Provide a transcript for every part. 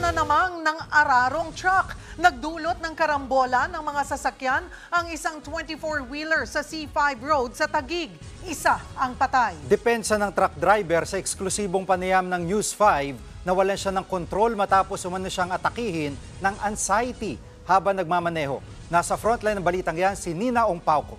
na namang ng ararong truck. Nagdulot ng karambola ng mga sasakyan ang isang 24-wheeler sa C5 Road sa Taguig. Isa ang patay. Depensa ng truck driver sa eksklusibong panayam ng News 5, nawalan siya ng kontrol matapos umano siyang atakihin ng anxiety habang nagmamaneho. Nasa frontline ng balitang yan si Nina Ong Pauco.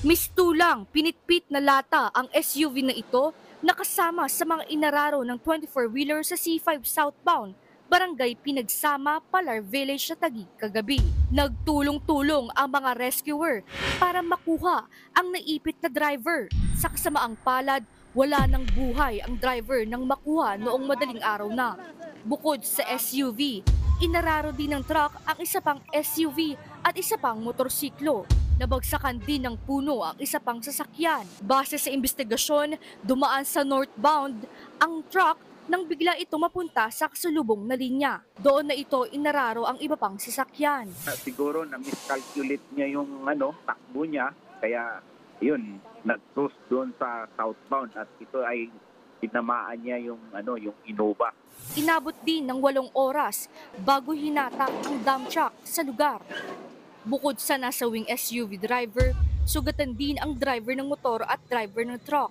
Mistulang, pinitpit na lata ang SUV na ito nakasama sa mga inararo ng 24-wheeler sa C5 southbound, Barangay Pinagsama, Palar Village sa Taguig kagabi. Nagtulong-tulong ang mga rescuer para makuha ang naipit na driver. Sa kasamaang palad, wala ng buhay ang driver nang makuha noong madaling araw na. Bukod sa SUV, inararo din ng truck ang isa pang SUV at isa pang motorsiklo. Nabagsakan din ng puno ang isa pang sasakyan. Base sa investigasyon, dumaan sa northbound ang truck nang bigla ito mapunta sa kasalubong na linya. Doon na ito inararo ang iba pang sasakyan. Siguro na miscalculate niya yung takbo niya, kaya yun, nag-cruise doon sa southbound at ito ay tinamaan niya yung Innova. Inabot din ng 8 oras bago hinatak ang dump truck sa lugar. Bukod sa nasawing SUV driver, sugatan din ang driver ng motor at driver ng truck.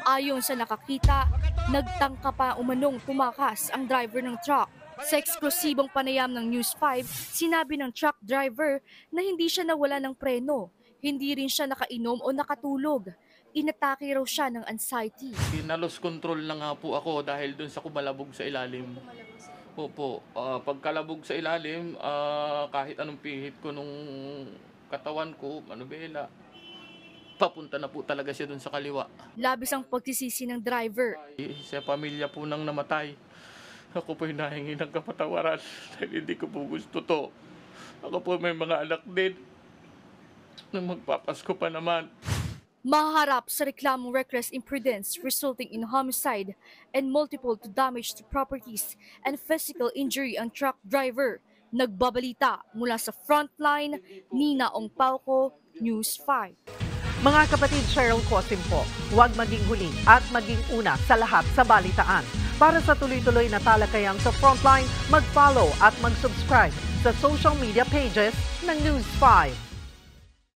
Ayon sa nakakita, nagtangka pa umanong tumakas ang driver ng truck. Sa eksklusibong panayam ng News 5, sinabi ng truck driver na hindi siya nawala ng preno, hindi rin siya nakainom o nakatulog. Inatake raw siya ng anxiety. Na-lost control na nga po ako dahil dun sa kumalabog sa ilalim. Opo, pagkalabog sa ilalim, kahit anong pihit ko nung katawan ko, manubela, papunta na po talaga siya dun sa kaliwa. Labis ang pagsisisi ng driver. Sa pamilya po nang namatay, ako po hinahingi ng kapatawaran dahil hindi ko po gusto to. Ako po may mga anak din na magpapasko pa naman. Maharap sa reklamong reckless imprudence resulting in homicide and multiple damage to properties and physical injury ang truck driver. Nagbabalita mula sa frontline, Nina Ong Pauco, News 5. Mga kapatid, Cheryl Cosim po, huwag maging huli at maging una sa lahat sa balitaan. Para sa tuloy-tuloy na talakayang sa frontline, mag-follow at mag-subscribe sa social media pages ng News 5.